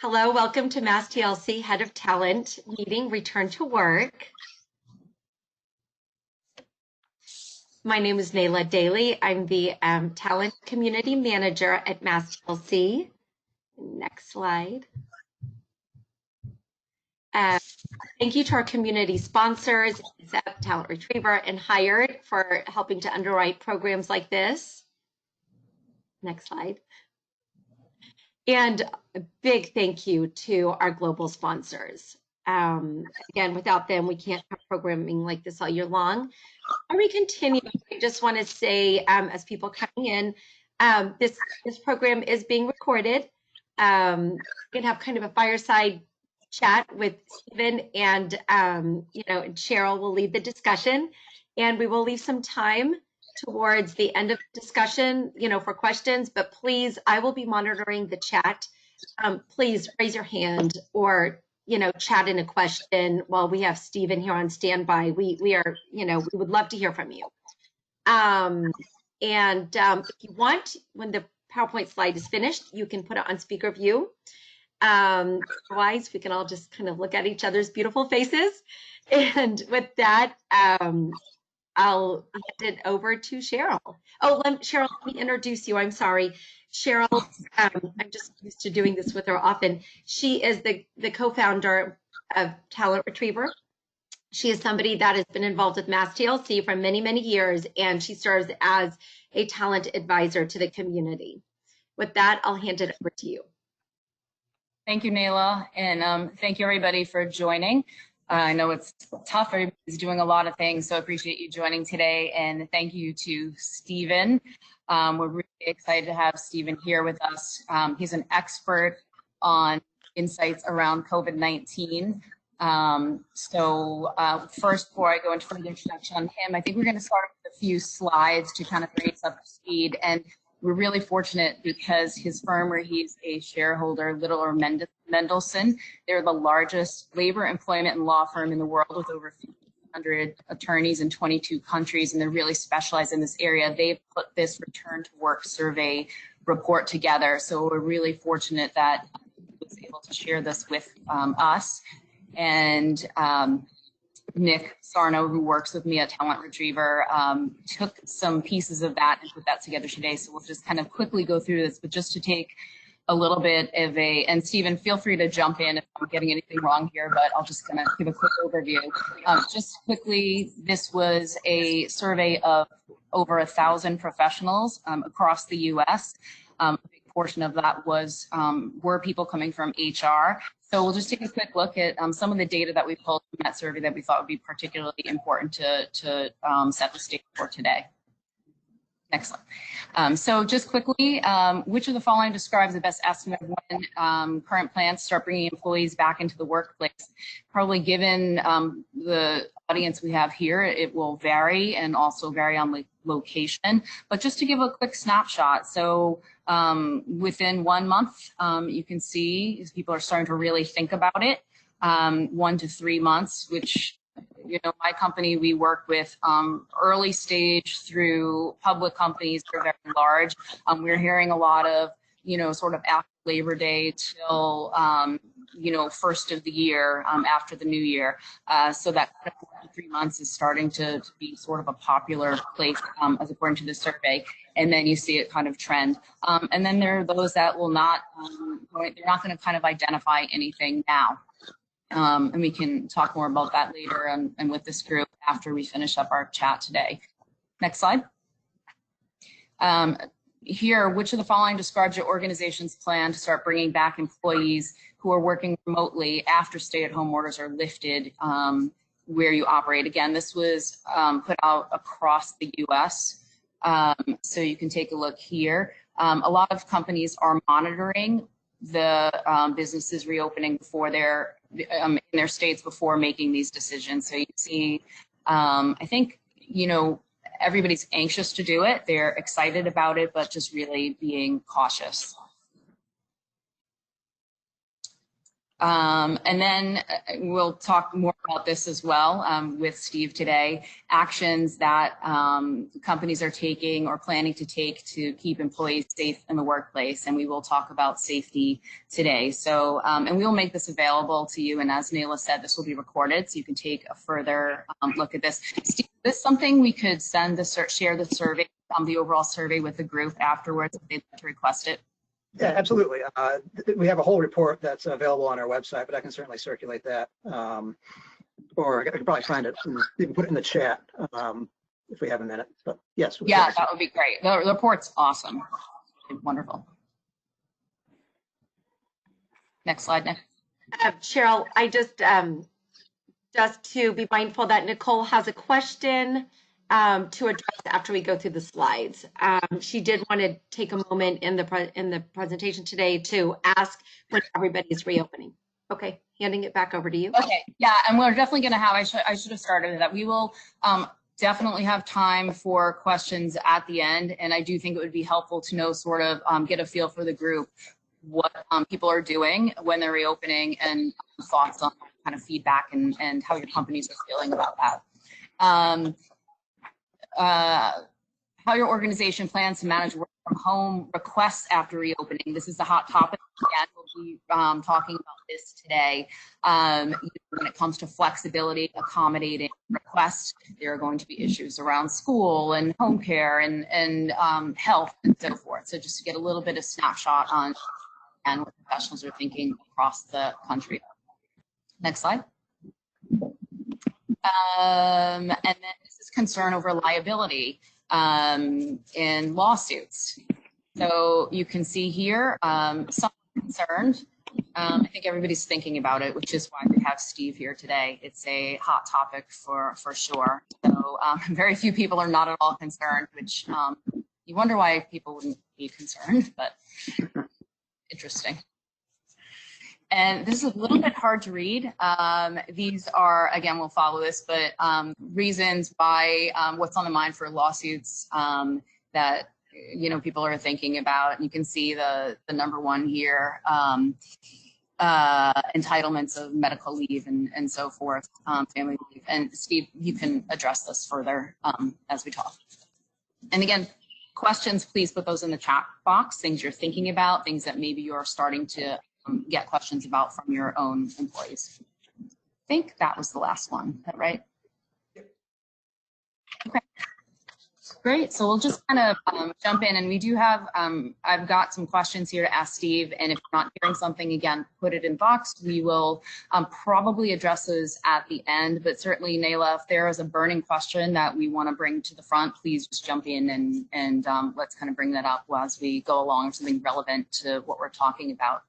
Hello, welcome to MassTLC Head of Talent meeting, Return to Work. My name is Nayla Daly. I'm the Talent Community Manager at MassTLC. Next slide. Thank you to our community sponsors, Talent Retriever and Hired, for helping to underwrite programs like this. Next slide. And a big thank you to our global sponsors. Again, without them, we can't have programming like this all year long. Before we continue, I just want to say, as people coming in, this program is being recorded. We're going to have kind of a fireside chat with Stephen, and Cheryl will lead the discussion, and we will leave some time towards the end of the discussion, for questions. But please, I will be monitoring the chat. Please raise your hand or chat in a question while we have Stephen here on standby. We are, we would love to hear from you. If you want, when the PowerPoint slide is finished, you can put it on speaker view. Otherwise, we can all just kind of look at each other's beautiful faces. And with that, I'll hand it over to Cheryl. Oh, Cheryl, let me introduce you. I'm sorry. Cheryl, I'm just used to doing this with her often. She is the co-founder of Talent Retriever. She is somebody that has been involved with MassTLC for many, many years, and she serves as a talent advisor to the community. With that, I'll hand it over to you. Thank you, Nayla, and thank you everybody for joining. I know it's tough, everybody's doing a lot of things, so I appreciate you joining today, and thank you to Stephen. We're really excited to have Stephen here with us. He's an expert on insights around COVID-19. First, before I go into further introduction on him, I think we're going to start with a few slides to kind of bring us up to speed. And we're really fortunate because his firm, where he's a shareholder, Littler Mendelson, they're the largest labor, employment, and law firm in the world with over 100 attorneys in 22 countries, and they're really specialized in this area. They've put this return to work survey report together. So we're really fortunate that he was able to share this with us. And Nick Sarno, who works with me at Talent Retriever, took some pieces of that and put that together today. So we'll just kind of quickly go through this, but just to take a little bit of and Stephen, feel free to jump in if I'm getting anything wrong here, but I'll just kind of give a quick overview. Just quickly, this was a survey of over 1,000 professionals across the U.S. A big portion of that was were people coming from HR. So we'll just take a quick look at some of the data that we pulled from that survey that we thought would be particularly important to set the stage for today. Next slide. So just quickly, which of the following describes the best estimate of when current plans start bringing employees back into the workplace? Probably given the audience we have here, it will vary and also vary on location. But just to give a quick snapshot, so within 1 month, you can see as people are starting to really think about it, 1 to 3 months, which my company, we work with early stage through public companies that are very large. We're hearing a lot of, sort of after Labor Day till, first of the year after the new year. So that 4 to 3 months is starting to be sort of a popular place as according to the survey. And then you see it kind of trend. And then there are those that will not, they're not going to kind of identify anything now. And we can talk more about that later and with this group after we finish up our chat today. Next slide. Here, which of the following describes your organization's plan to start bringing back employees who are working remotely after stay-at-home orders are lifted where you operate? Again, this was put out across the U.S. So you can take a look here. A lot of companies are monitoring the businesses reopening before in their states before making these decisions. So you see, I think, everybody's anxious to do it. They're excited about it, but just really being cautious. And then we'll talk more about this as well with Steve today, actions that companies are taking or planning to take to keep employees safe in the workplace. And we will talk about safety today. So, and we will make this available to you. And as Nayla said, this will be recorded, so you can take a further look at this. Steve, is this something we could send share the survey, the overall survey with the group afterwards if they'd like to request it? Yeah, absolutely. We have a whole report that's available on our website, but I can certainly circulate that. Or I could probably find it and even put it in the chat if we have a minute. But yes. Yeah, that would be great. The report's awesome. Wonderful. Next slide, Nick. Cheryl, I just to be mindful that Nicole has a question to address after we go through the slides. She did want to take a moment in the presentation today to ask when everybody's reopening. Okay, handing it back over to you. Okay, yeah, and we're definitely going to have, I should have started with that. We will definitely have time for questions at the end, and I do think it would be helpful to know, sort of get a feel for the group, what people are doing when they're reopening, and thoughts on kind of feedback and how your companies are feeling about that. How your organization plans to manage work from home requests after reopening. This is a hot topic. Again, we'll be talking about this today. When it comes to flexibility, accommodating requests, there are going to be issues around school and home care and health and so forth. So just to get a little bit of snapshot on and what professionals are thinking across the country. Next slide. And then this is concern over liability in lawsuits. So you can see here, some concerned. I think everybody's thinking about it, which is why we have Steve here today. It's a hot topic for sure. So very few people are not at all concerned, which you wonder why people wouldn't be concerned, but interesting. And this is a little bit hard to read. These are, again, we'll follow this, but reasons why, what's on the mind for lawsuits that, people are thinking about. You can see the number one here, entitlements of medical leave and so forth, family leave. And Steve, you can address this further as we talk. And again, questions, please put those in the chat box, things you're thinking about, things that maybe you're starting to get questions about from your own employees. I think that was the last one. Is that right? Okay. Great. So we'll just kind of jump in, and we do have, I've got some questions here to ask Steve, and if you're not hearing something, again, put it in box. We will probably address those at the end, but certainly, Nayla, if there is a burning question that we want to bring to the front, please just jump in and let's kind of bring that up as we go along, something relevant to what we're talking about.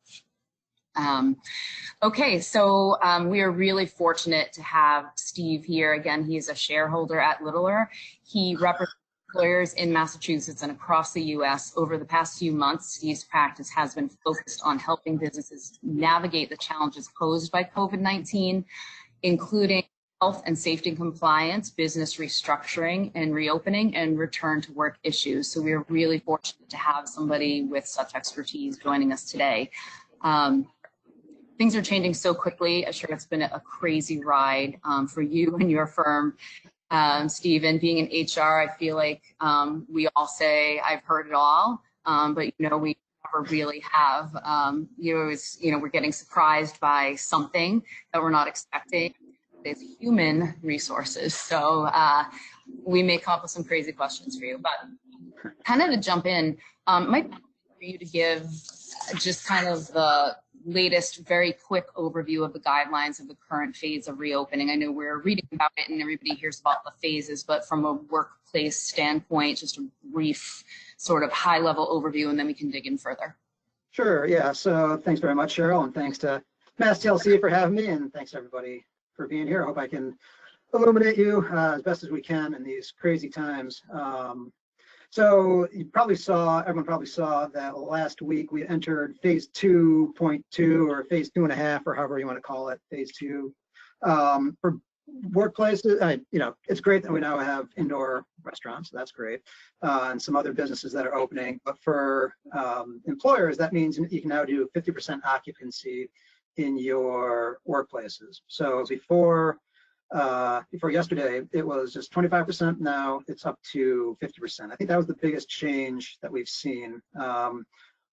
Okay, so we are really fortunate to have Steve here. Again, he is a shareholder at Littler. He represents employers in Massachusetts and across the U.S. Over the past few months, Steve's practice has been focused on helping businesses navigate the challenges posed by COVID-19, including health and safety compliance, business restructuring and reopening, and return to work issues. So we are really fortunate to have somebody with such expertise joining us today. Things are changing so quickly. I'm sure it's been a crazy ride for you and your firm, Steve. And being in HR, I feel like we all say, I've heard it all, but we never really have. We're getting surprised by something that we're not expecting. It's human resources. So we may come up with some crazy questions for you, but kind of to jump in, might be for you to give just kind of the latest, very quick overview of the guidelines of the current phase of reopening. I know we're reading about it and everybody hears about the phases, but from a workplace standpoint, just a brief sort of high level overview, and then we can dig in further. Sure, yeah, so thanks very much, Cheryl, and thanks to MassTLC for having me, and thanks everybody for being here. I hope I can illuminate you as best as we can in these crazy times. So everyone probably saw that last week we entered phase 2.2 or phase 2.5 or however you want to call it, phase 2. For workplaces, it's great that we now have indoor restaurants, so that's great, and some other businesses that are opening. But for employers, that means you can now do 50% occupancy in your workplaces. So before yesterday, it was just 25%. Now it's up to 50%. I think that was the biggest change that we've seen.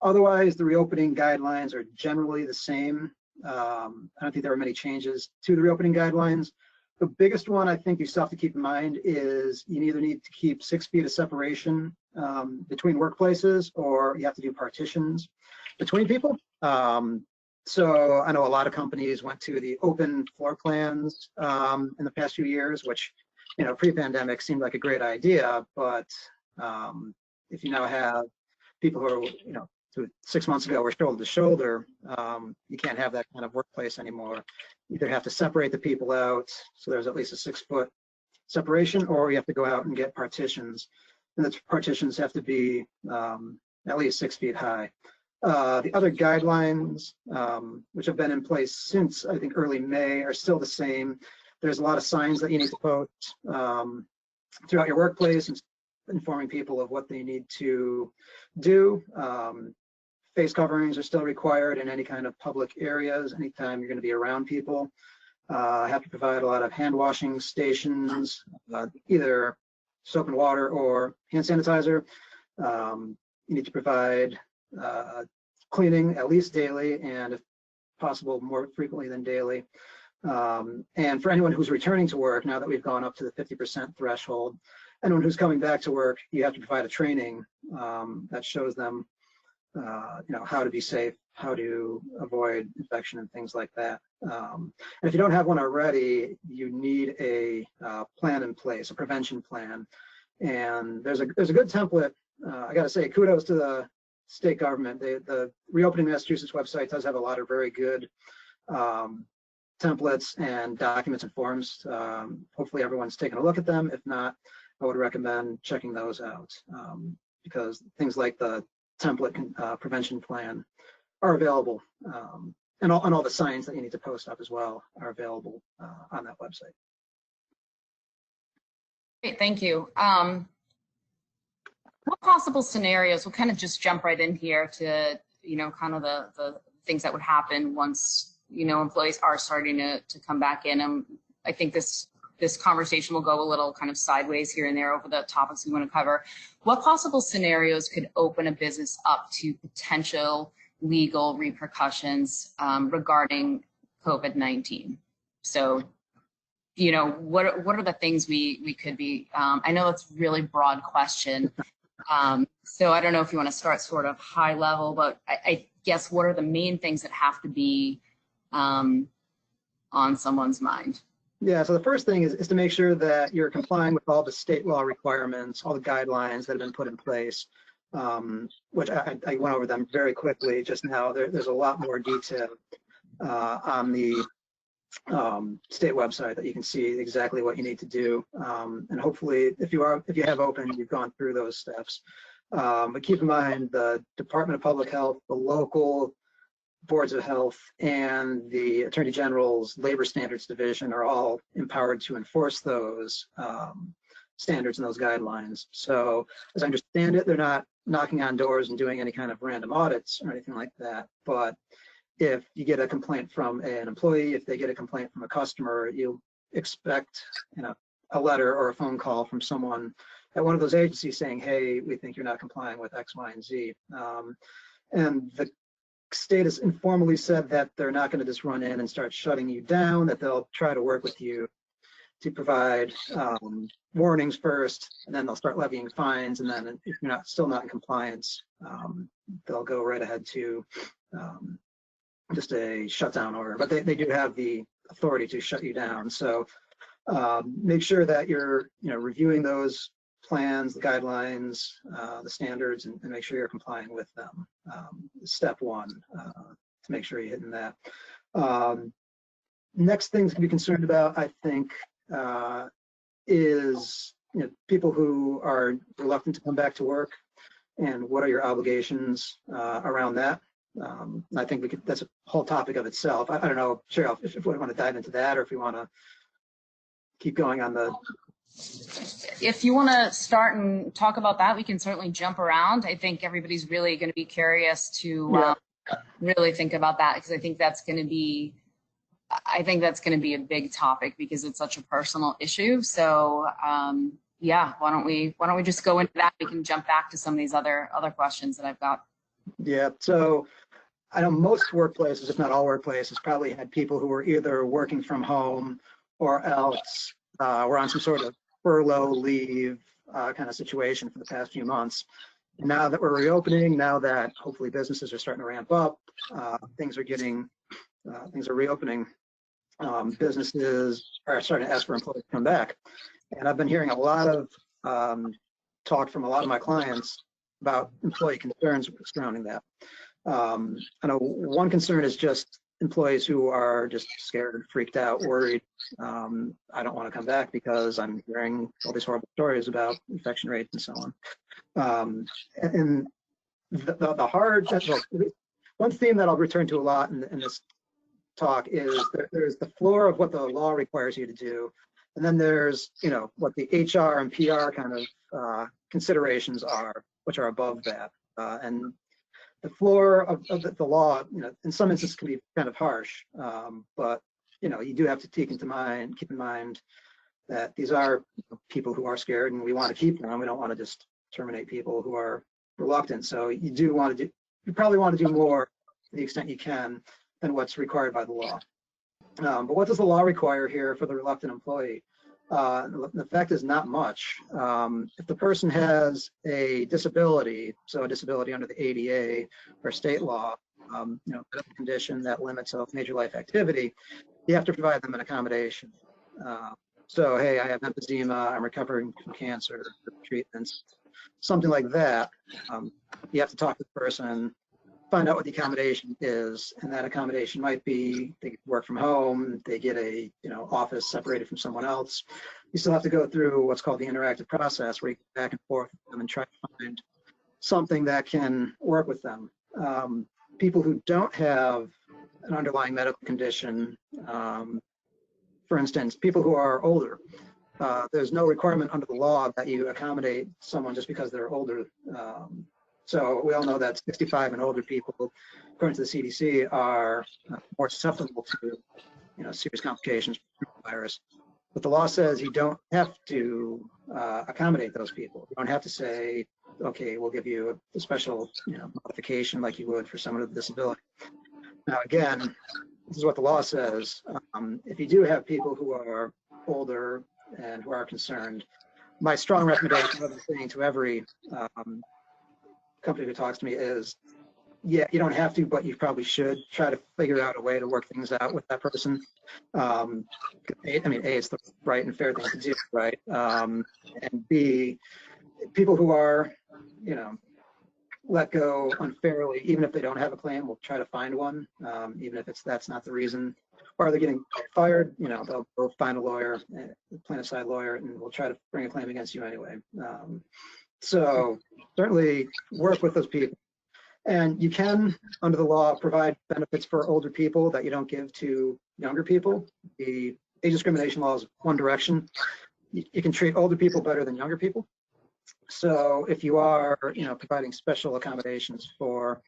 Otherwise, the reopening guidelines are generally the same. I don't think there are many changes to the reopening guidelines. The biggest one I think you still have to keep in mind is you either need to keep 6 feet of separation between workplaces, or you have to do partitions between people. So I know a lot of companies went to the open floor plans in the past few years, which, pre-pandemic seemed like a great idea. But if you now have people who are, 6 months ago were shoulder to shoulder, you can't have that kind of workplace anymore. You either have to separate the people out, so there's at least a 6-foot separation, or you have to go out and get partitions. And the partitions have to be at least 6 feet high. The other guidelines, which have been in place since, I think, early May, are still the same. There's a lot of signs that you need to post throughout your workplace, informing people of what they need to do. Face coverings are still required in any kind of public areas, anytime you're going to be around people. Have to provide a lot of hand washing stations, either soap and water or hand sanitizer. You need to provide cleaning at least daily, and if possible more frequently than daily. And for anyone who's returning to work, now that we've gone up to the 50% threshold, anyone who's coming back to work, you have to provide a training that shows them how to be safe, how to avoid infection and things like that. And if you don't have one already, you need a plan in place, a prevention plan. And there's a good template. I got to say, kudos to the state government. The Reopening Massachusetts website does have a lot of very good templates and documents and forms. Hopefully everyone's taken a look at them. If not, I would recommend checking those out, because things like the template prevention plan are available, and all the signs that you need to post up as well are available on that website. Great, thank you. What possible scenarios, we'll kind of just jump right in here to, kind of the things that would happen once, employees are starting to come back in. And I think this conversation will go a little kind of sideways here and there over the topics we want to cover. What possible scenarios could open a business up to potential legal repercussions regarding COVID-19? So, what are the things we could be, I know it's a really broad question. So I don't know if you want to start sort of high level, but I guess what are the main things that have to be on someone's mind? Yeah, so the first thing is to make sure that you're complying with all the state law requirements, all the guidelines that have been put in place, which I went over them very quickly just now. There's a lot more detail on the state website that you can see exactly what you need to do. And hopefully, if you have opened, you've gone through those steps. But keep in mind, the Department of Public Health, the local boards of health, and the Attorney General's Labor Standards Division are all empowered to enforce those standards and those guidelines. So as I understand it, they're not knocking on doors and doing any kind of random audits or anything like that. But if you get a complaint from an employee, if they get a complaint from a customer, you'll expect a letter or a phone call from someone at one of those agencies saying, hey, we think you're not complying with X, Y, and Z. And the state has informally said that they're not going to just run in and start shutting you down, that they'll try to work with you to provide warnings first, and then they'll start levying fines. And then if you're still not in compliance, they'll go right ahead to just a shutdown order. But they do have the authority to shut you down. So make sure that you're reviewing those plans, the guidelines, the standards, and make sure you're complying with them. Step one, to make sure you're hitting that. Next things to be concerned about, I think, is people who are reluctant to come back to work, and what are your obligations around that. I think that's a whole topic of itself. I don't know, Cheryl, if we want to dive into that, or if we want to keep going on the. If you want to start and talk about that, we can certainly jump around. I think everybody's really going to be curious to really think about that, because I think that's going to be a big topic because it's such a personal issue. So yeah, why don't we just go into that? We can jump back to some of these other questions that I've got. Yeah, so I know most workplaces, if not all workplaces, probably had people who were either working from home or else were on some sort of furlough leave kind of situation for the past few months. And now that we're reopening, now that hopefully businesses are starting to ramp up, things are reopening. Businesses are starting to ask for employees to come back. And I've been hearing a lot of talk from a lot of my clients about employee concerns surrounding that. I know one concern is just employees who are just scared, freaked out, worried. I don't want to come back because I'm hearing all these horrible stories about infection rates and so on. And one theme that I'll return to a lot in this talk is there's the floor of what the law requires you to do, and then there's what the HR and PR kind of considerations are, which are above that. And the floor of the law, in some instances can be kind of harsh, but you do have to keep in mind that these are people who are scared, and we want to keep them. We don't want to just terminate people who are reluctant. So you probably want to do more to the extent you can than what's required by the law. But what does the law require here for the reluctant employee? The fact is not much. If the person has a disability, so a disability under the ADA or state law, medical condition that limits a major life activity, you have to provide them an accommodation. So, hey, I have emphysema, I'm recovering from cancer, treatments, something like that. You have to talk to the person, find out what the accommodation is, and that accommodation might be they work from home, they get a office separated from someone else. You still have to go through what's called the interactive process, where you go back and forth with them and try to find something that can work with them. People who don't have an underlying medical condition, for instance, people who are older, there's no requirement under the law that you accommodate someone just because they're older. So we all know that 65 and older people, according to the CDC, are more susceptible to serious complications from the virus. But the law says you don't have to accommodate those people. You don't have to say, okay, we'll give you a special modification like you would for someone with a disability. Now, again, this is what the law says. If you do have people who are older and who are concerned, my strong recommendation, what I'm saying to every company who talks to me is, yeah, you don't have to, but you probably should try to figure out a way to work things out with that person. A, it's the right and fair thing to do, right? And B, people who are, let go unfairly, even if they don't have a claim, we'll try to find one, even if that's not the reason. Or they're getting fired, they'll go find a lawyer, a plaintiff side lawyer, and we'll try to bring a claim against you anyway. So certainly work with those people. And you can, under the law, provide benefits for older people that you don't give to younger people. The age discrimination law is one direction. You can treat older people better than younger people. So if you are, providing special accommodations for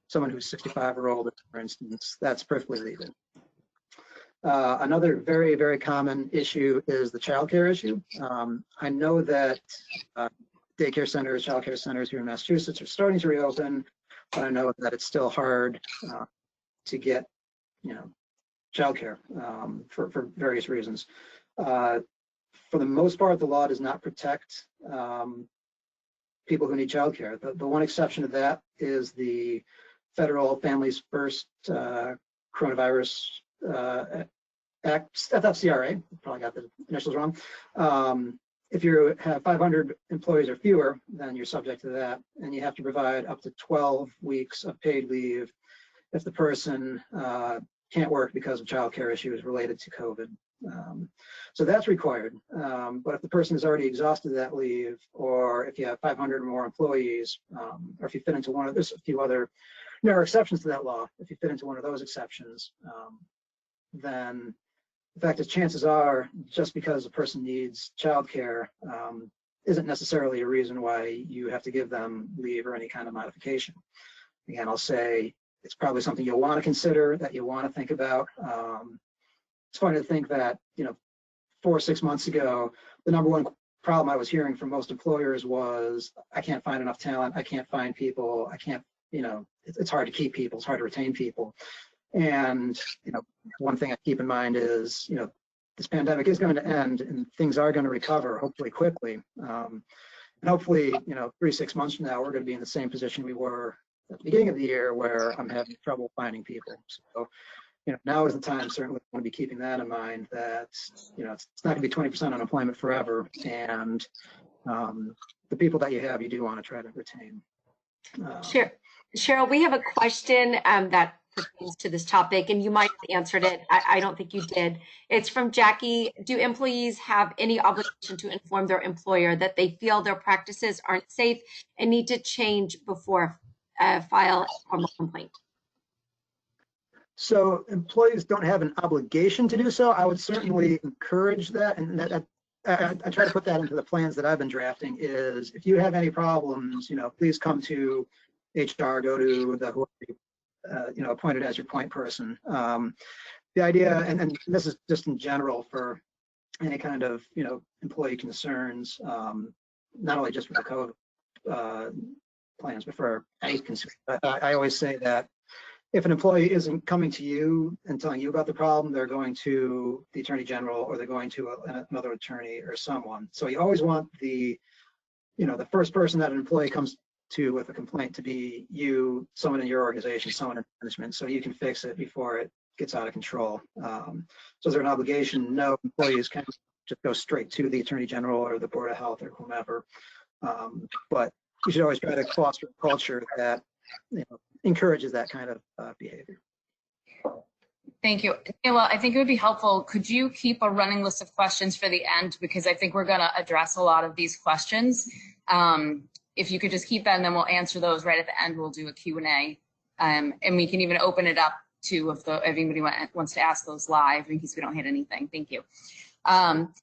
someone who's 65 or older, for instance, that's perfectly legal. Another very, very common issue is the childcare issue. I know that daycare centers, childcare centers here in Massachusetts are starting to reopen, but I know that it's still hard to get, childcare for various reasons. For the most part, the law does not protect people who need childcare. The one exception to that is the Federal Families First Coronavirus Act, FFCRA. Probably got the initials wrong. If you have 500 employees or fewer, then you're subject to that, and you have to provide up to 12 weeks of paid leave if the person can't work because of childcare issues related to COVID. So that's required. But if the person has already exhausted that leave, or if you have 500 or more employees, or if you fit into one of, there's a few other narrow exceptions to that law. If you fit into one of those exceptions, then the fact is, chances are, just because a person needs childcare isn't necessarily a reason why you have to give them leave or any kind of modification. Again, I'll say, it's probably something you'll want to consider, that you want to think about. It's funny to think that, 4 or 6 months ago, the number one problem I was hearing from most employers was, I can't find enough talent, I can't find people, I can't, it's hard to keep people, it's hard to retain people. And, one thing I keep in mind is, this pandemic is going to end and things are going to recover, hopefully quickly. And hopefully, 3 to 6 months from now, we're going to be in the same position we were at the beginning of the year, where I'm having trouble finding people. So, now is the time, certainly want to be keeping that in mind, that, it's not going to be 20% unemployment forever. And the people that you have, you do want to try to retain. Cheryl, we have a question that pertains to this topic, and you might have answered it. I don't think you did. It's from Jackie. Do employees have any obligation to inform their employer that they feel their practices aren't safe and need to change before file a formal complaint? So employees don't have an obligation to do so. I would certainly encourage that, and I try to put that into the plans that I've been drafting. Is if you have any problems, please come to HR, go to the whoever appointed as your point person. The idea, and this is just in general for any kind of employee concerns, not only just for the code plans, but for any concern. I always say that if an employee isn't coming to you and telling you about the problem, they're going to the Attorney General, or they're going to another attorney or someone. So you always want the first person that an employee comes to with a complaint to be you, someone in your organization, someone in management, so you can fix it before it gets out of control. So is there an obligation? No, employees can just go straight to the Attorney General or the Board of Health or whomever. But you should always try to foster a culture that encourages that kind of behavior. Thank you. Well, I think it would be helpful. Could you keep a running list of questions for the end? Because I think we're going to address a lot of these questions. If you could just keep that, and then we'll answer those right at the end. We'll do a Q&A. And we can even open it up to if anybody wants to ask those live, in case we don't hit anything. Thank you.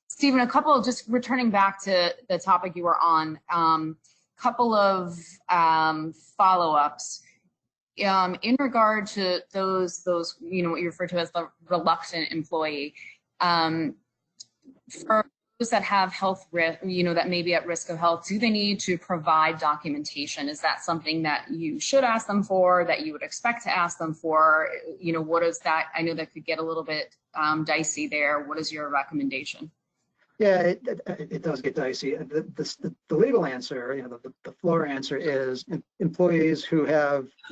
Stephen, a couple, just returning back to the topic you were on, couple of follow-ups. In regard to those what you refer to as the reluctant employee, for those that have health risk, that may be at risk of health, do they need to provide documentation? Is that something that you should ask them for, that you would expect to ask them for? What is that? I know that could get a little bit dicey there. What is your recommendation? Yeah, it does get dicey. The legal answer, the floor answer is employees who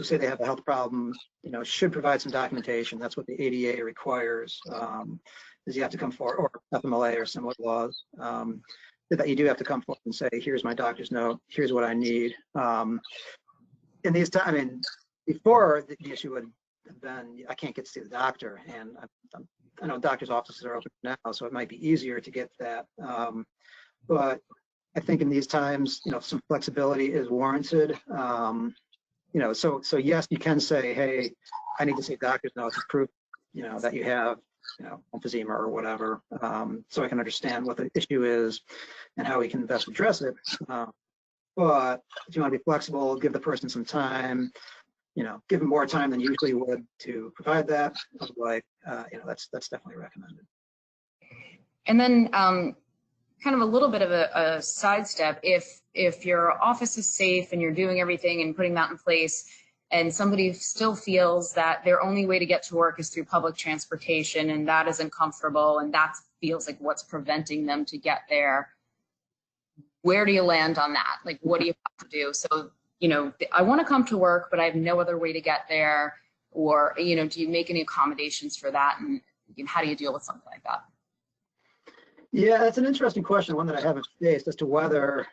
say they have a health problem, should provide some documentation. That's what the ADA requires, is you have to come forward, or FMLA or similar laws, that you do have to come forward and say, here's my doctor's note, here's what I need. In these times, before the issue would have been, I can't get to see the doctor, and I know doctors' offices are open now, so it might be easier to get that. But I think in these times, some flexibility is warranted. So yes, you can say, hey, I need to see a doctor's note to prove, that you have, emphysema or whatever, so I can understand what the issue is and how we can best address it. But if you want to be flexible, give the person some time. Give them more time than you usually would to provide that. Like, that's definitely recommended. And then kind of a little bit of a sidestep, if your office is safe and you're doing everything and putting that in place, and somebody still feels that their only way to get to work is through public transportation, and that isn't comfortable, and that feels like what's preventing them to get there, where do you land on that? Like, what do you have to do? So, I want to come to work, but I have no other way to get there. Or, do you make any accommodations for that? And how do you deal with something like that? Yeah, that's an interesting question, one that I haven't faced, as to whether,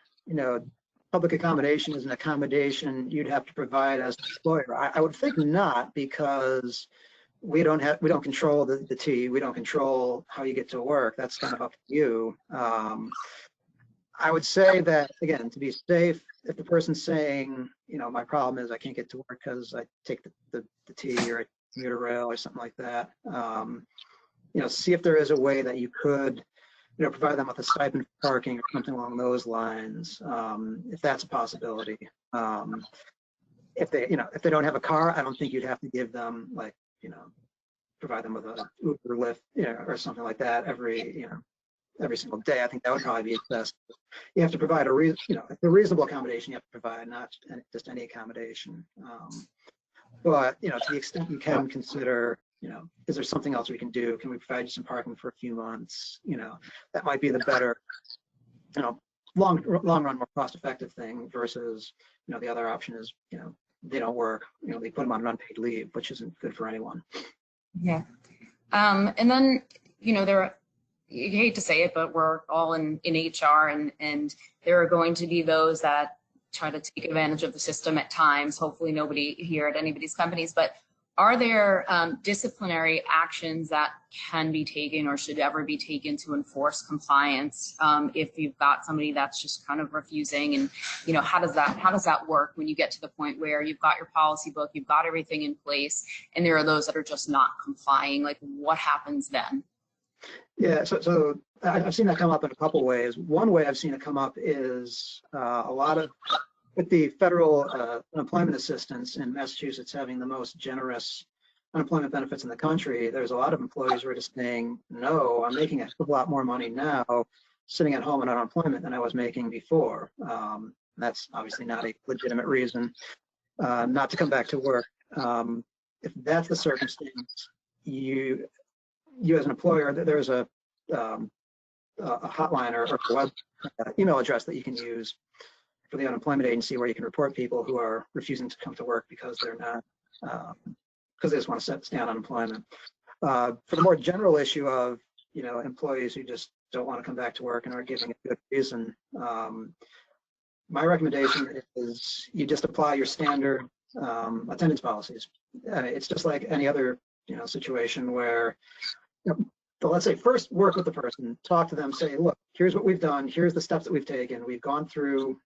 public accommodation is an accommodation you'd have to provide as an employer. I would think not, because we don't control the T. We don't control how you get to work. That's kind of up to you. I would say that, again, to be safe, if the person's saying, my problem is I can't get to work because I take the T or a commuter rail or something like that, see if there is a way that you could, provide them with a stipend for parking or something along those lines, if that's a possibility. if they, if they don't have a car, I don't think you'd have to give them like, provide them with a Uber, Lyft, or something like that every single day. I think that would probably be best. You have to provide a reasonable accommodation you have to provide, not just any accommodation. But to the extent you can consider, is there something else we can do? Can we provide you some parking for a few months? That might be the better, long run, more cost-effective thing versus, the other option is, they don't work, they put them on an unpaid leave, which isn't good for anyone. Yeah. And then, you hate to say it, but we're all in HR, and there are going to be those that try to take advantage of the system at times. Hopefully nobody here at anybody's companies, but are there disciplinary actions that can be taken or should ever be taken to enforce compliance if you've got somebody that's just kind of refusing? And how does that work when you get to the point where you've got your policy book, you've got everything in place, and there are those that are just not complying? Like, what happens then? Yeah, so I've seen that come up in a couple ways. One way I've seen it come up is a lot of, with the federal unemployment assistance in Massachusetts having the most generous unemployment benefits in the country, there's a lot of employees who are just saying, no, I'm making a lot more money now sitting at home on unemployment than I was making before. That's obviously not a legitimate reason not to come back to work. If that's the circumstance, you as an employer, there's a hotline or a web email address that you can use for the unemployment agency where you can report people who are refusing to come to work because they're not, because they just want to stay on unemployment. For the more general issue of, employees who just don't want to come back to work and are giving a good reason, my recommendation is you just apply your standard attendance policies. It's just like any other, situation where, but let's say first work with the person, talk to them, say, look, here's what we've done, here's the steps that we've taken, we've gone through,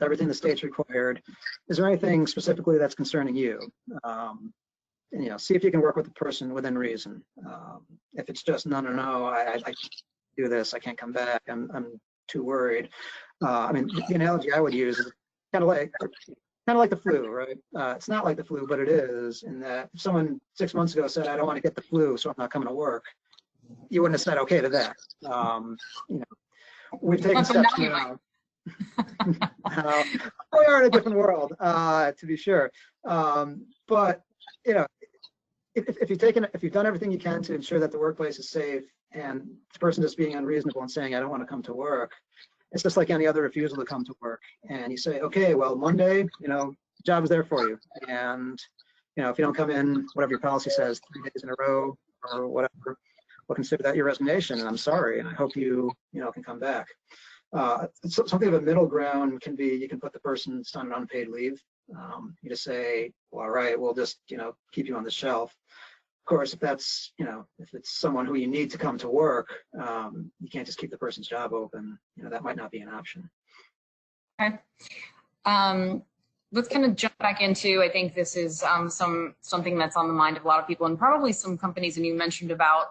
everything the state's required. Is there anything specifically that's concerning you? And see if you can work with the person within reason. If it's just no, I can't do this, I can't come back, I'm too worried. The analogy I would use is kind of like the flu, right? It's not like the flu, but it is, in that if someone 6 months ago said, I don't want to get the flu, so I'm not coming to work, you wouldn't have said okay to that. We've taken steps now. We are in a different world, to be sure. But if you've done everything you can to ensure that the workplace is safe, and the person is being unreasonable and saying, I don't want to come to work, it's just like any other refusal to come to work. And you say, okay, well, Monday, the job is there for you. And, if you don't come in, whatever your policy says, 3 days in a row or whatever, we'll consider that your resignation. And I'm sorry. And I hope you, can come back. So something of a middle ground can be, you can put the person on an unpaid leave. You just say, well, all right, we'll just, keep you on the shelf. Of course, if that's, if it's someone who you need to come to work, you can't just keep the person's job open. That might not be an option. Okay. Let's kind of jump back into, I think this is something that's on the mind of a lot of people and probably some companies, and you mentioned about,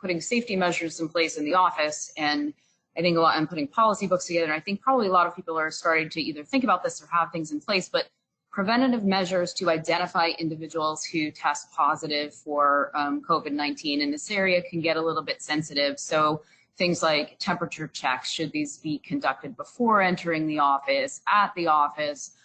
putting safety measures in place in the office, and I think and putting policy books together. And I think probably a lot of people are starting to either think about this or have things in place, but preventative measures to identify individuals who test positive for COVID-19 in this area can get a little bit sensitive. So things like temperature checks, should these be conducted before entering the office, at the office,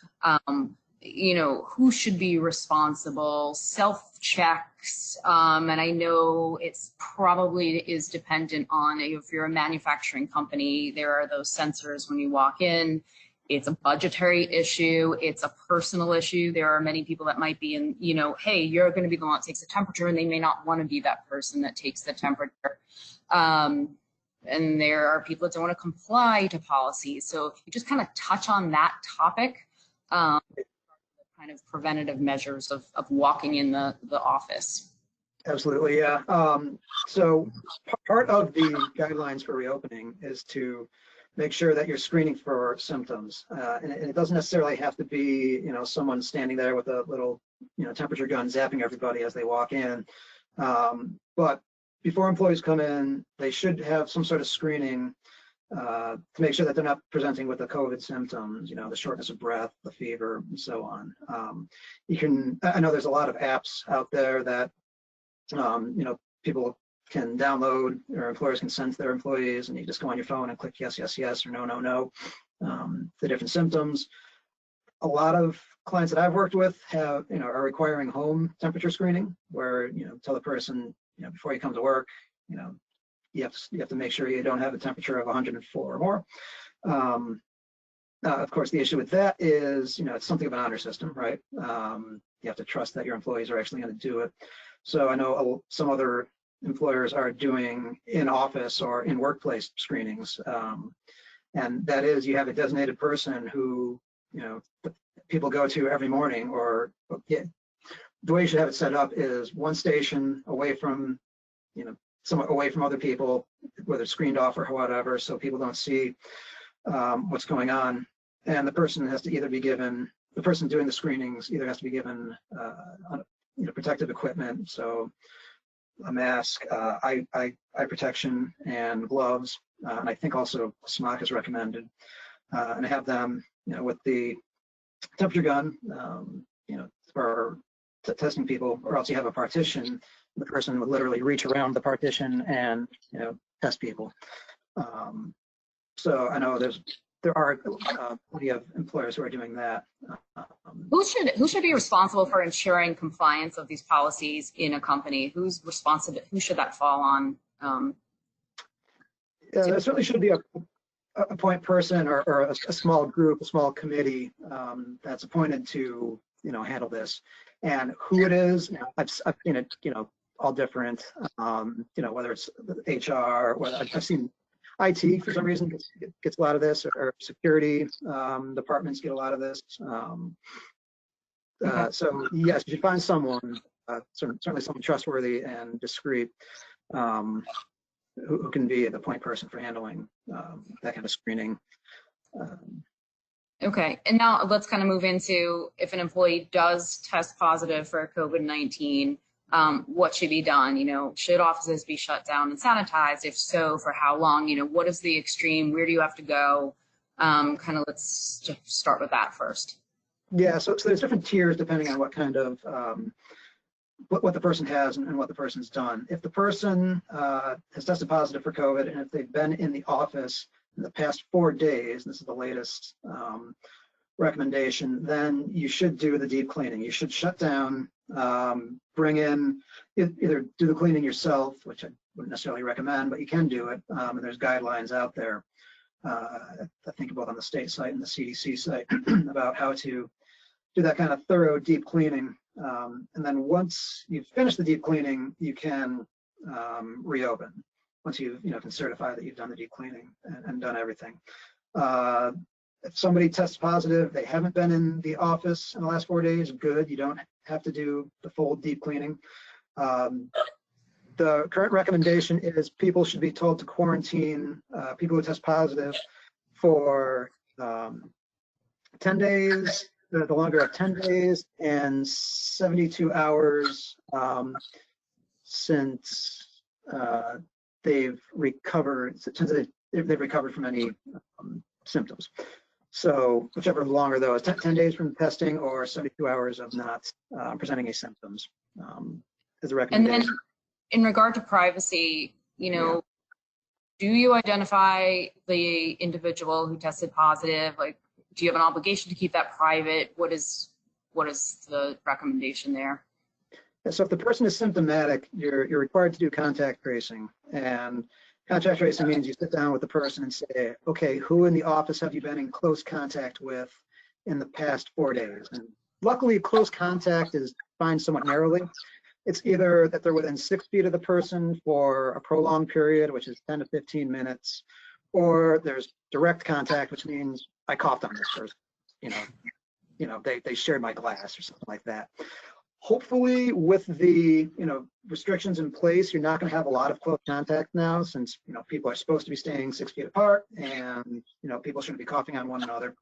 who should be responsible, self-checks, and I know it's probably is dependent on, if you're a manufacturing company, there are those sensors when you walk in. It's a budgetary issue, it's a personal issue. There are many people that might be in, hey, you're going to be the one that takes the temperature, and they may not want to be that person that takes the temperature. And there are people that don't want to comply to policies. So if you just kind of touch on that topic, kind of preventative measures of walking in the office. Absolutely, yeah. So part of the guidelines for reopening is to make sure that you're screening for symptoms. And it doesn't necessarily have to be, someone standing there with a little, temperature gun zapping everybody as they walk in. But before employees come in, they should have some sort of screening to make sure that they're not presenting with the COVID symptoms, the shortness of breath, the fever, and so on. I know there's a lot of apps out there that, people can download, or employers can send to their employees, and you just go on your phone and click yes, yes, yes, or no, no, no, the different symptoms. A lot of clients that I've worked with are requiring home temperature screening, where, tell the person, before you come to work, you have to make sure you don't have a temperature of 104 or more. Of course, the issue with that is, it's something of an honor system, right? You have to trust that your employees are actually going to do it. So I know some other employers are doing in-office or in-workplace screenings. And that is, you have a designated person who, people go to every morning, or the way you should have it set up is one station away from, somewhat away from other people, whether it's screened off or whatever, so people don't see what's going on. And the person has to either be given, the person doing the screenings either has to be given protective equipment, so a mask, eye protection, and gloves, and I think also a smock is recommended, and have them, with the temperature gun, for testing people, or else you have a partition. The person would literally reach around the partition and test people. So I know there are plenty of employers who are doing that. Who should be responsible for ensuring compliance of these policies in a company? Who's responsible? Who should that fall on? There certainly should be a point person, or a small group, a small committee that's appointed to handle this. And who it is, I've seen it, all different. Whether it's HR, whether I've seen IT for some reason gets a lot of this, or security departments get a lot of this. So yes, you should find someone, certainly someone trustworthy and discreet, who can be the point person for handling that kind of screening. Okay, and now let's kind of move into, if an employee does test positive for COVID-19, what should be done? Should offices be shut down and sanitized? If so, for how long? What is the extreme? Where do you have to go? Kind of, let's just start with that first. Yeah, so there's different tiers depending on what kind of what the person has and what the person's done. If the person has tested positive for COVID, and if they've been in the office in the past 4 days, this is the latest recommendation, then you should do the deep cleaning. You should shut down, bring in, either do the cleaning yourself, which I wouldn't necessarily recommend, but you can do it, and there's guidelines out there, I think both on the state site and the CDC site, about how to do that kind of thorough deep cleaning. And then once you've finished the deep cleaning, you can reopen, once you can certify that you've done the deep cleaning and done everything. If somebody tests positive, they haven't been in the office in the last 4 days, good. You don't have to do the full deep cleaning. The current recommendation is people should be told to quarantine people who test positive for 10 days, the longer of 10 days, and 72 hours since they've recovered, from any symptoms. So whichever longer though is 10 days from testing, or 72 hours of not presenting any symptoms is a recommendation. And then in regard to privacy, do you identify the individual who tested positive? Like, do you have an obligation to keep that private? What is the recommendation there? So if the person is symptomatic, you're required to do contact tracing. And contact tracing means you sit down with the person and say, okay, who in the office have you been in close contact with in the past 4 days? And luckily, close contact is defined somewhat narrowly. It's either that they're within 6 feet of the person for a prolonged period, which is 10 to 15 minutes, or there's direct contact, which means I coughed on this person. They shared my glass or something like that. Hopefully, with the restrictions in place, you're not going to have a lot of close contact now, since people are supposed to be staying 6 feet apart, and people shouldn't be coughing on one another.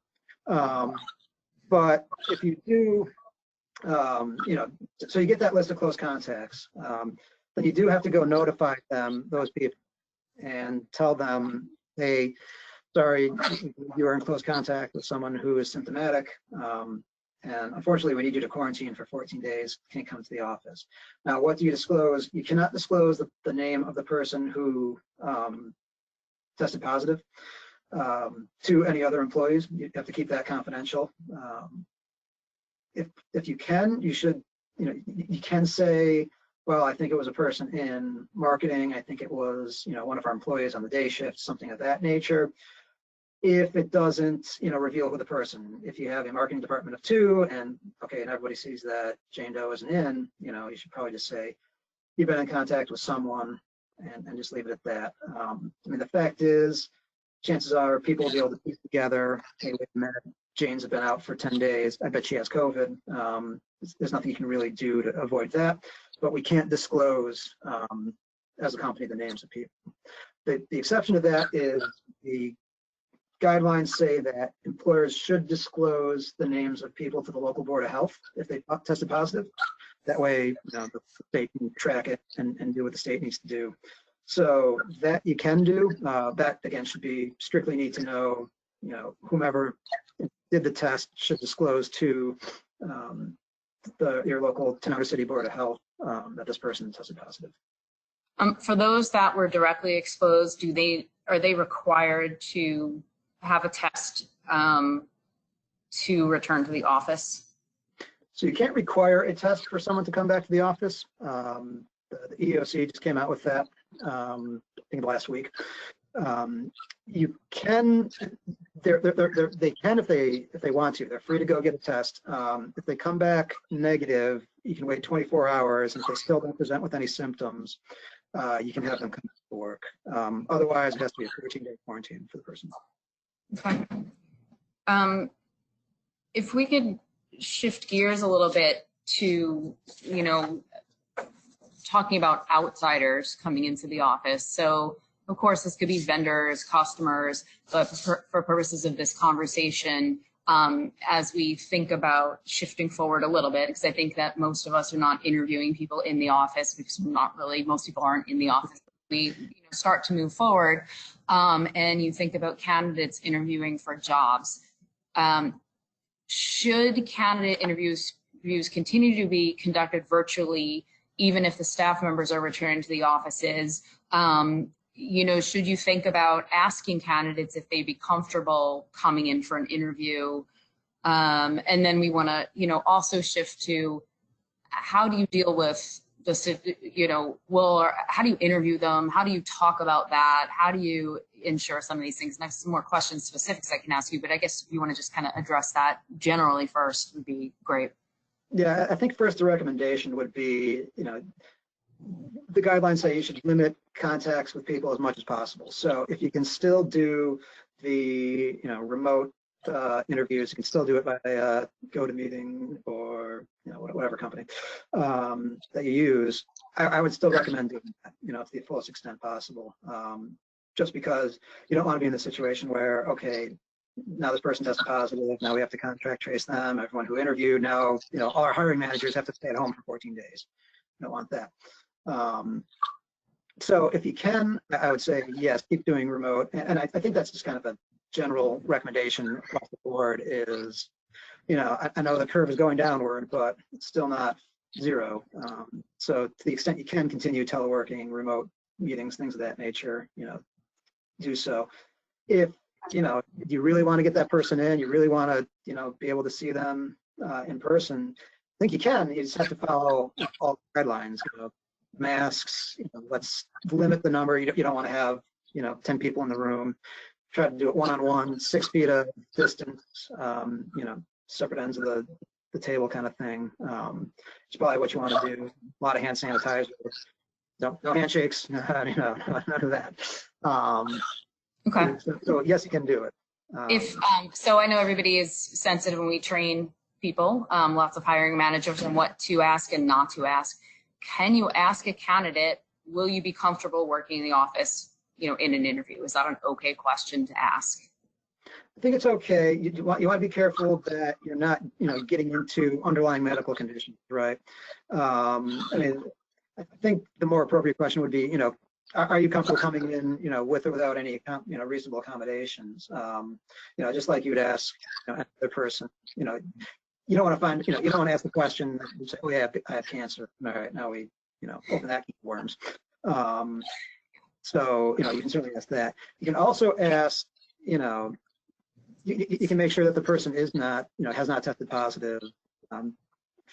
But if you do, so you get that list of close contacts, then you do have to go notify them, those people, and tell them hey, sorry, you are in close contact with someone who is symptomatic. And unfortunately, we need you to quarantine for 14 days, can't come to the office. Now, what do you disclose? You cannot disclose the name of the person who tested positive to any other employees. You have to keep that confidential. If you can, you should, you can say, well, I think it was a person in marketing. I think it was, one of our employees on the day shift, something of that nature. If it doesn't, reveal who the person, if you have a marketing department of 2 and everybody sees that Jane Doe isn't in, you should probably just say you've been in contact with someone and just leave it at that. I mean, the fact is, chances are people will be able to piece together, hey, wait a minute, Jane's been out for 10 days. I bet she has COVID. There's nothing you can really do to avoid that, but we can't disclose as a company the names of people. The exception to that is the guidelines say that employers should disclose the names of people to the local board of health if they tested positive. That way, the state can track it and do what the state needs to do. So that you can do. That again should be strictly need to know. Whomever did the test should disclose to your local Tenoga City Board of Health that this person tested positive. For those that were directly exposed, are they required to have a test to return to the office? So you can't require a test for someone to come back to the office. The EEOC just came out with that, I think last week. You can, they can if they want to. They're free to go get a test. If they come back negative, you can wait 24 hours. And if they still don't present with any symptoms, you can have them come to work. Otherwise, it has to be a 14-day quarantine for the person. Okay. If we could shift gears a little bit to, talking about outsiders coming into the office. So, of course, this could be vendors, customers, but for purposes of this conversation, as we think about shifting forward a little bit, because I think that most of us are not interviewing people in the office because most people aren't in the office. We start to move forward, and you think about candidates interviewing for jobs. Should candidate interviews continue to be conducted virtually, even if the staff members are returning to the offices? Should you think about asking candidates if they'd be comfortable coming in for an interview? And then we want to, also shift to how do you deal with how do you interview them? How do you talk about that? How do you ensure some of these things? And I have some more questions specifics I can ask you, but I guess if you want to just kind of address that generally first would be great. Yeah, I think first the recommendation would be, the guidelines say you should limit contacts with people as much as possible. So if you can still do the, remote interviews, you can still do it by GoToMeeting or, whatever company that you use. I would still recommend doing that, to the fullest extent possible. Just because you don't want to be in the situation where, okay, now this person tested positive, now we have to contact trace them, everyone who interviewed, now, all our hiring managers have to stay at home for 14 days. You don't want that. So if you can, I would say, yes, keep doing remote. And I think that's just kind of a general recommendation across the board is, I know the curve is going downward, but it's still not zero. So to the extent you can continue teleworking, remote meetings, things of that nature, do so. If, you really want to get that person in, you really want to, be able to see them in person, I think you can. You just have to follow all the guidelines, masks, let's limit the number. You don't want to have, 10 people in the room. Try to do it one-on-one, 6 feet of distance, separate ends of the table kind of thing. It's probably what you want to do. A lot of hand sanitizer. No handshakes, none of that. Okay. So yes, you can do it. So I know everybody is sensitive when we train people, lots of hiring managers on what to ask and not to ask. Can you ask a candidate, will you be comfortable working in the office, in an interview? Is that an okay question to ask? I think it's okay. You want to be careful that you're not, getting into underlying medical conditions, right? I think the more appropriate question would be, are you comfortable coming in, with or without any, reasonable accommodations? Just like you would ask, another person, you don't want to find, you don't want to ask the question, and say, oh yeah, I have cancer. All right, now we, open that can of worms. So, you can certainly ask that. You can also ask, you can make sure that the person is not, has not tested positive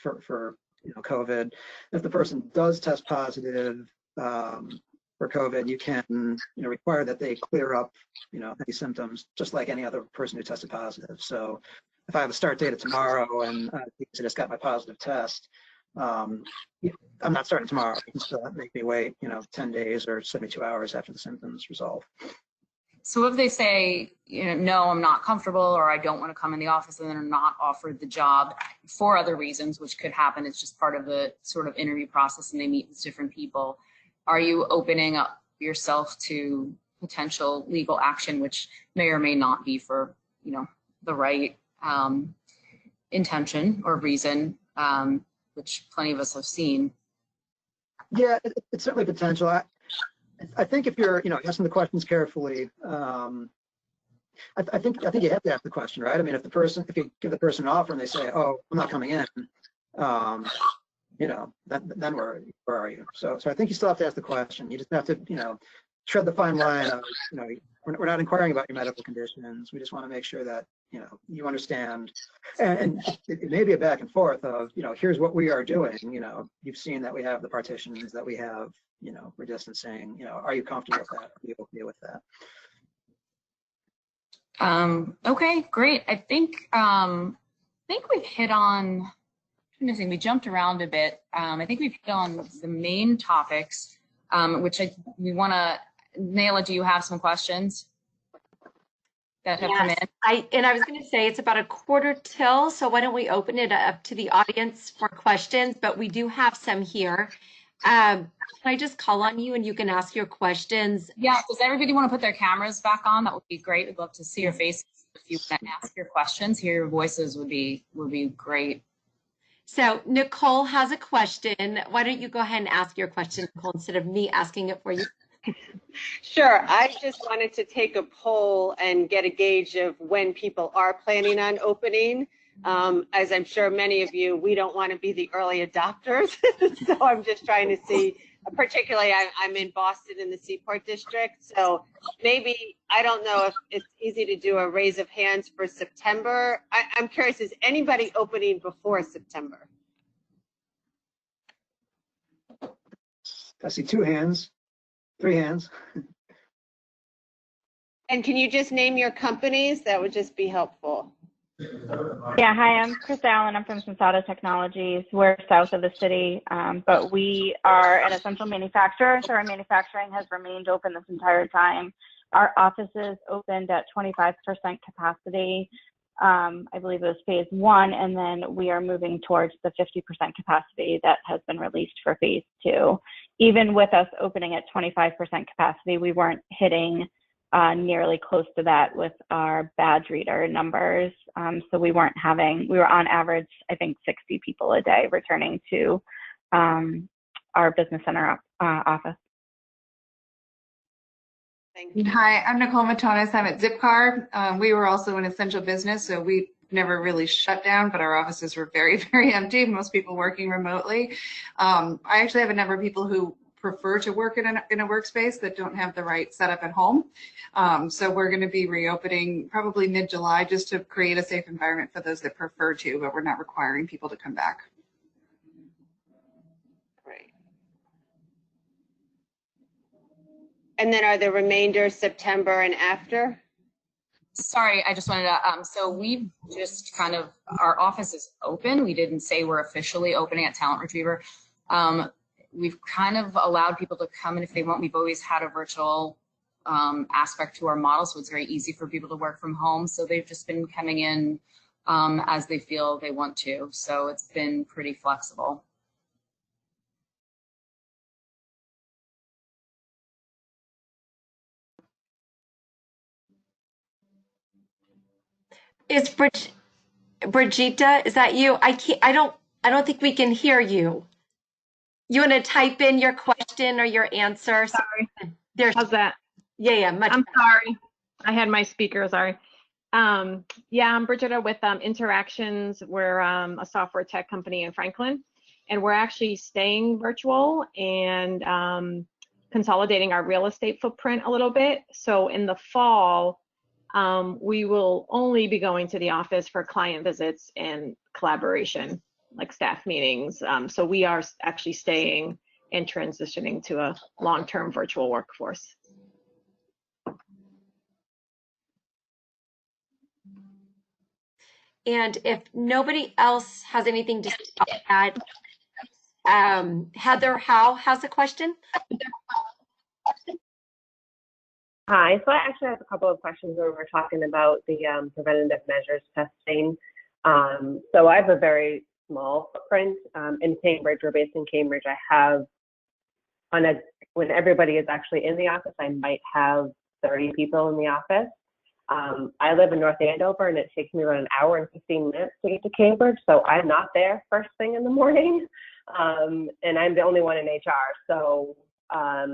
for COVID. If the person does test positive for COVID, you can, require that they clear up, any symptoms, just like any other person who tested positive. So if I have a start date of tomorrow and I just got my positive test, I'm not starting tomorrow. You can still make me wait, 10 days or 72 hours after the symptoms resolve. So if they say, no, I'm not comfortable, or I don't want to come in the office, and then are not offered the job for other reasons, which could happen, it's just part of the sort of interview process and they meet with different people, are you opening up yourself to potential legal action, which may or may not be for, the right intention or reason, which plenty of us have seen? Yeah, it's certainly potential. I think if you're, asking the questions carefully, I think you have to ask the question, right? I mean, if you give the person an offer and they say, "Oh, I'm not coming in," then where are you? So I think you still have to ask the question. You just have to, tread the fine line of, we're not inquiring about your medical conditions. We just want to make sure that, you understand. And it may be a back and forth of, here's what we are doing. You've seen that we have the partitions, that we have, we're distancing. Are you comfortable with that? Are you okay with that? Okay, great. I think we've hit on. We jumped around a bit. I think we've hit on the main topics, which we want to. Naila, do you have some questions that have come in? I was going to say it's about 1:45, so why don't we open it up to the audience for questions? But we do have some here. Can I just call on you and you can ask your questions? Yeah. Does everybody want to put their cameras back on? That would be great. We'd love to see your faces. If you can ask your questions, hear your voices would be great. So Nicole has a question. Why don't you go ahead and ask your question, Nicole, instead of me asking it for you? Sure. I just wanted to take a poll and get a gauge of when people are planning on opening. As I'm sure many of you, we don't want to be the early adopters. So I'm just trying to see, particularly I'm in Boston in the Seaport District. So maybe, I don't know if it's easy to do a raise of hands for September. I'm curious, is anybody opening before September? I see 2 hands, 3 hands. And can you just name your companies? That would just be helpful. Yeah, hi, I'm Chris Allen. I'm from Sensata Technologies. We're south of the city, but we are an essential manufacturer, so our manufacturing has remained open this entire time. Our offices opened at 25% capacity. I believe it was phase 1, and then we are moving towards the 50% capacity that has been released for phase 2. Even with us opening at 25% capacity, we weren't hitting nearly close to that with our badge reader numbers. So we were on average, I think 60 people a day returning to our business center office. Thank you. Hi, I'm Nicole Matonis. I'm at Zipcar. We were also an essential business, so we never really shut down, but our offices were very, very empty. Most people working remotely. I actually have a number of people who prefer to work in a workspace that don't have the right setup at home. So we're going to be reopening probably mid-July just to create a safe environment for those that prefer to, but we're not requiring people to come back. Right. And then are the remainder September and after? Sorry, I just wanted to, so we've just our office is open. We didn't say we're officially opening at Talent Retriever. We've kind of allowed people to come in if they want. We've always had a virtual aspect to our model, so it's very easy for people to work from home. So they've just been coming in as they feel they want to. So it's been pretty flexible. Is Brigitte, is that you? I don't think we can hear you. You want to type in your question or your answer? Sorry. There's, How's that? yeah, much I'm better. sorry. I had my speaker, sorry. Yeah, I'm Brigida with Interactions. We're a software tech company in Franklin, and we're actually staying virtual and consolidating our real estate footprint a little bit. So in the fall, we will only be going to the office for client visits and collaboration, like staff meetings. So we are actually staying and transitioning to a long-term virtual workforce. And if nobody else has anything to say about that, Heather Howe has a question. Hi, so I actually have a couple of questions when we're talking about the preventative measures testing. So I have a very small footprint in Cambridge. We're based in Cambridge. I have, when everybody is actually in the office, I might have 30 people in the office. I live in North Andover, and it takes me about an hour and 15 minutes to get to Cambridge, so I'm not there first thing in the morning, and I'm the only one in HR. So are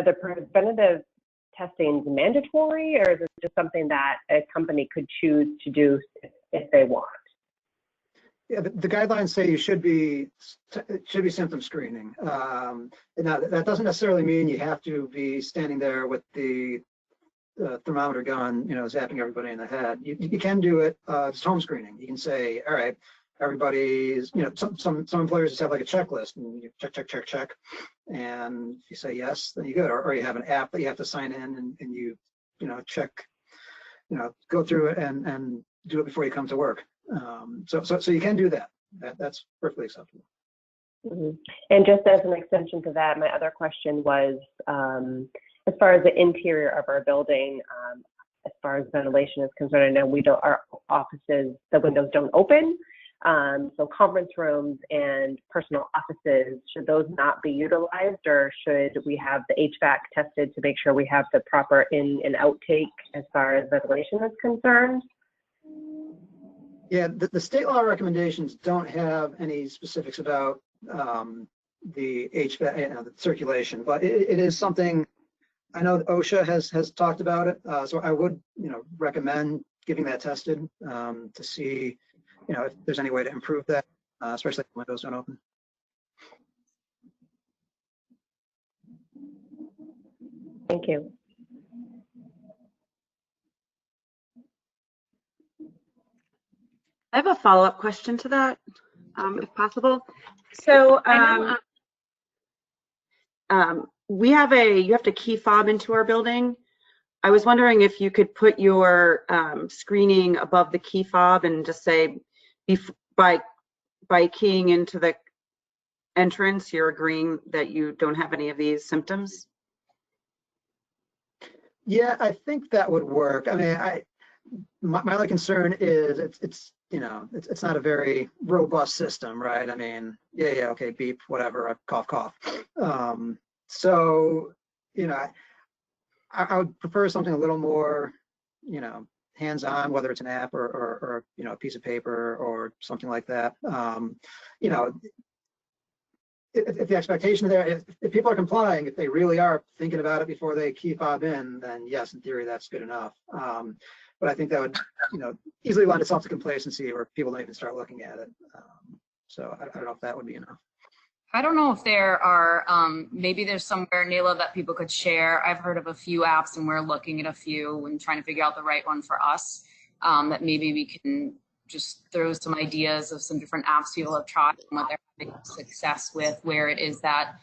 the preventative testing mandatory, or is it just something that a company could choose to do if they want? Yeah, the guidelines say you should be symptom screening. Now that doesn't necessarily mean you have to be standing there with the thermometer gun, zapping everybody in the head. You can do it just home screening. You can say, all right, everybody's, some employers just have like a checklist, and you check, and if you say yes, then you good. Or you have an app that you have to sign in, and you check, go through it and do it before you come to work. So you can do that. That's perfectly acceptable. Mm-hmm. And just as an extension to that, my other question was, as far as the interior of our building, as far as ventilation is concerned, I know our offices, the windows don't open. So conference rooms and personal offices, should those not be utilized, or should we have the HVAC tested to make sure we have the proper in and outtake as far as ventilation is concerned? Yeah, the state law recommendations don't have any specifics about the HVAC, the circulation, but it is something. I know OSHA has talked about it, so I would recommend getting that tested to see if there's any way to improve that, especially if the windows don't open. Thank you. I have a follow-up question to that, if possible. So you have to key fob into our building. I was wondering if you could put your screening above the key fob and just say, by keying into the entrance, you're agreeing that you don't have any of these symptoms? Yeah, I think that would work. I mean, my only concern is it's not a very robust system, right? I mean, yeah, okay, beep, whatever, cough. So, I would prefer something a little more, hands-on, whether it's an app or a piece of paper or something like that. If the expectation there, if people are complying, if they really are thinking about it before they key fob in, then yes, in theory, that's good enough. But I think that would, easily lend itself to complacency, where people don't even start looking at it. So I don't know if that would be enough. I don't know if there are, maybe there's somewhere, Nayla, that people could share. I've heard of a few apps, and we're looking at a few and trying to figure out the right one for us, that maybe we can just throw some ideas of some different apps people have tried and what they're having success with, where it is that,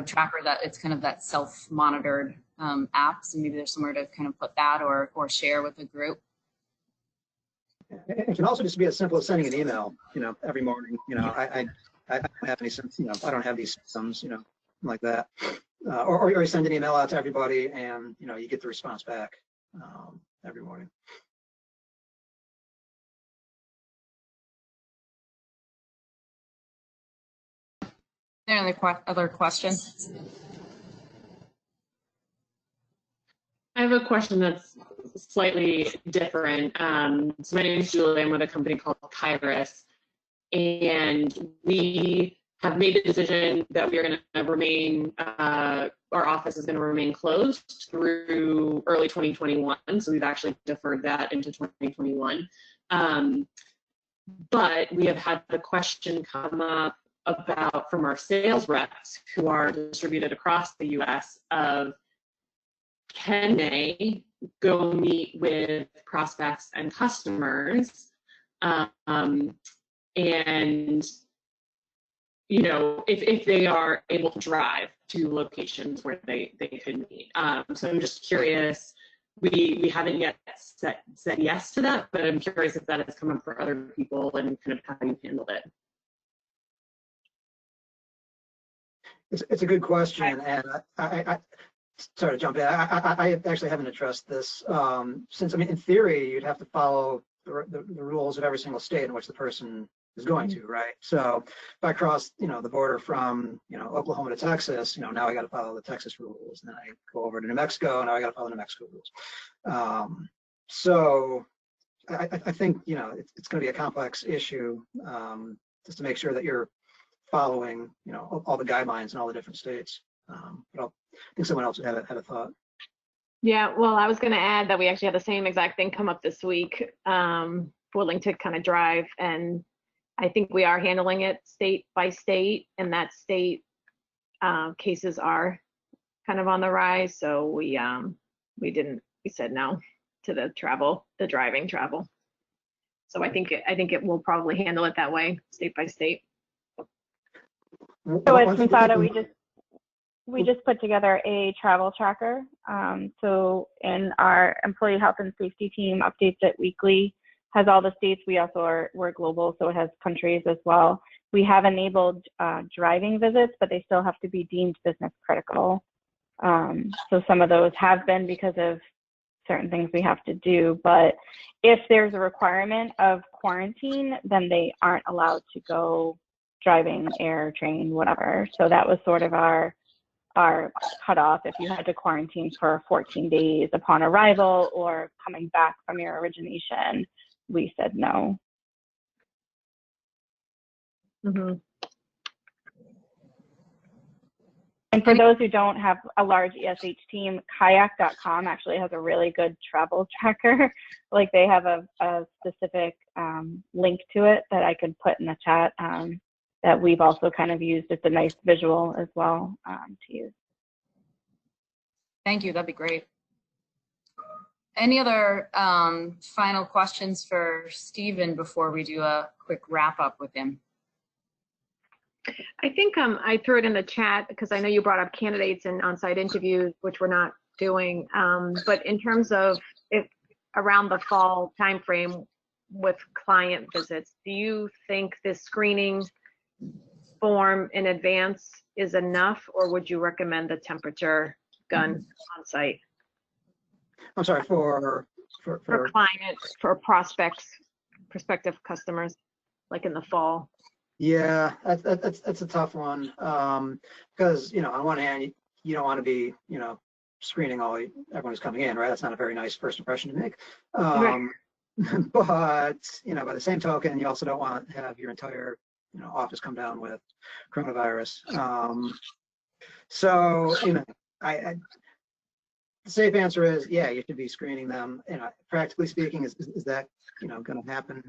tracker, that it's kind of that self-monitored apps, and maybe there's somewhere to kind of put that or share with the group. It can also just be as simple as sending an email, every morning. I don't have any sense, I don't have these symptoms, like that. Or you send an email out to everybody, and you get the response back every morning. Any other questions? I have a question that's slightly different. So my name is Julie. I'm with a company called CHROs, and we have made the decision that we are going to remain, our office is going to remain closed through early 2021. So we've actually deferred that into 2021. But we have had the question come up about from our sales reps who are distributed across the US of, can they go meet with prospects and customers, and you know, if they are able to drive to locations where they could meet. So I'm just curious, we haven't yet said yes to that, but I'm curious if that has come up for other people and kind of how you handled it. It's a good question, and I sorry to jump in. I actually haven't addressed this, since, I mean, in theory, you'd have to follow the rules of every single state in which the person is going to, right? So if I cross, you know, the border from, you know, Oklahoma to Texas, you know, now I got to follow the Texas rules. Then I go over to New Mexico, now I got to follow New Mexico rules. So I think, you know, it's going to be a complex issue, just to make sure that you're following, you know, all the guidelines in all the different states. But I think someone else had a thought. Yeah, well, I was going to add that we actually had the same exact thing come up this week, willing to kind of drive, and I think we are handling it state by state, and that state cases are kind of on the rise. So we said no to the driving travel. So I think it will probably handle it that way, state by state. So at Sensata, we just put together a travel tracker. So in our employee health and safety team updates it weekly, has all the states. We also we're global, so it has countries as well. We have enabled driving visits, but they still have to be deemed business critical. So some of those have been because of certain things we have to do, but if there's a requirement of quarantine, then they aren't allowed to go driving, air, train, whatever. So that was sort of our cutoff. If you had to quarantine for 14 days upon arrival or coming back from your origination, we said no. Mm-hmm. And for those who don't have a large ESH team, kayak.com actually has a really good travel tracker. Like they have a specific link to it that I could put in the chat that we've also kind of used. It's a nice visual as well to use. Thank you, that'd be great. Any other final questions for Stephen before we do a quick wrap up with him? I think I threw it in the chat because I know you brought up candidates and on-site interviews, which we're not doing. But in terms of if around the fall timeframe with client visits, do you think this screening form in advance is enough, or would you recommend the temperature gun on site? I'm sorry, for clients, for prospective customers, like in the fall. Yeah, that's a tough one, because, you know, on one hand, you don't want to be, you know, screening everyone who's coming in, right? That's not a very nice first impression to make. Right. But, you know, by the same token, you also don't want to have your entire, you know, office come down with coronavirus. So, you know, the safe answer is, yeah, you should be screening them. You know, practically speaking, is that, you know, going to happen?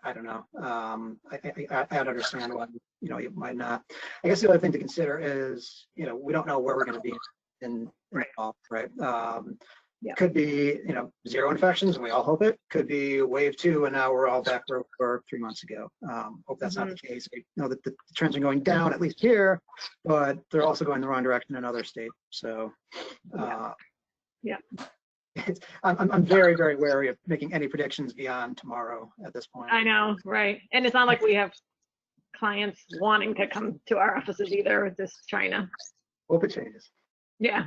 I don't know. I don't understand why, you know, you might not. I guess the other thing to consider is, you know, we don't know where we're going to be in the fall, right? Yeah. Could be, you know, 0 infections, and we all hope it. Could be wave 2, and now we're all back where we were 3 months ago. Hope that's not the case. We know that the trends are going down, at least here, but they're also going the wrong direction in other states. So, yeah. I'm very, very wary of making any predictions beyond tomorrow at this point. I know, right? And it's not like we have clients wanting to come to our offices either. Just trying to hope it changes. Yeah.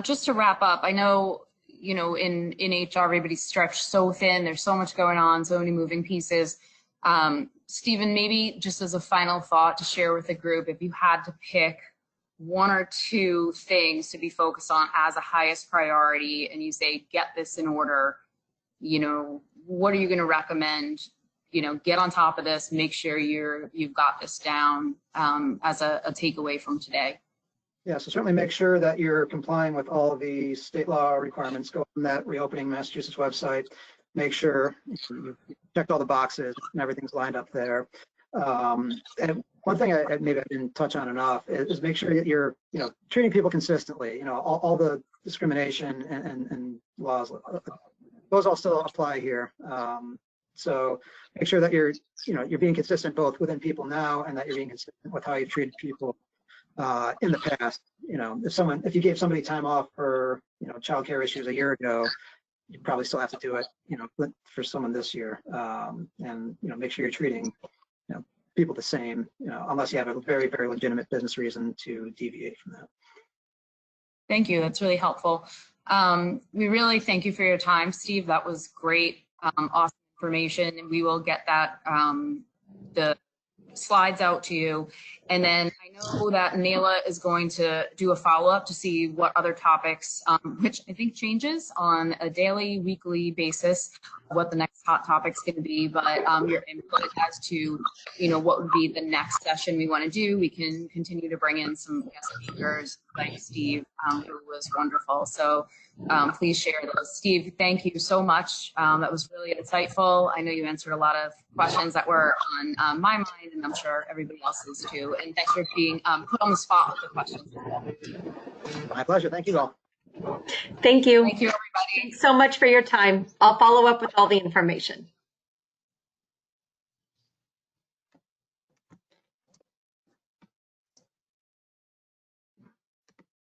Just to wrap up, I know, you know, in HR, everybody's stretched so thin. There's so much going on, so many moving pieces. Stephen, maybe just as a final thought to share with the group, if you had to pick 1 or 2 things to be focused on as a highest priority, and you say, get this in order, you know, what are you going to recommend get on top of this, make sure you've got this down as a takeaway from today. Yeah, so certainly make sure that you're complying with all the state law requirements. Go on that Reopening Massachusetts website. Make sure you've checked all the boxes and everything's lined up there. And one thing I maybe I didn't touch on enough is make sure that you're treating people consistently. All the discrimination and laws, those all still apply here. So make sure that you're being consistent both within people now and that you're being consistent with how you've treated people in the past. If you gave somebody time off for childcare issues a year ago, you probably still have to do it for someone this year. And make sure you're treating people the same, unless you have a very, very legitimate business reason to deviate from that. Thank you. That's really helpful. We really thank you for your time, Steve. That was great, awesome information. And we will get that the slides out to you. And then I know that Nayla is going to do a follow-up to see what other topics, which I think changes on a daily, weekly basis, what the next hot topic's going to be. But your input as to, what would be the next session we want to do. We can continue to bring in some guest speakers like Steve, who was wonderful. So please share those. Steve, thank you so much. That was really insightful. I know you answered a lot of questions that were on my mind, and I'm sure everybody else's too. And thanks for being put on the spot with the questions. My pleasure. Thank you all. Thank you. Thank you, everybody. Thanks so much for your time. I'll follow up with all the information.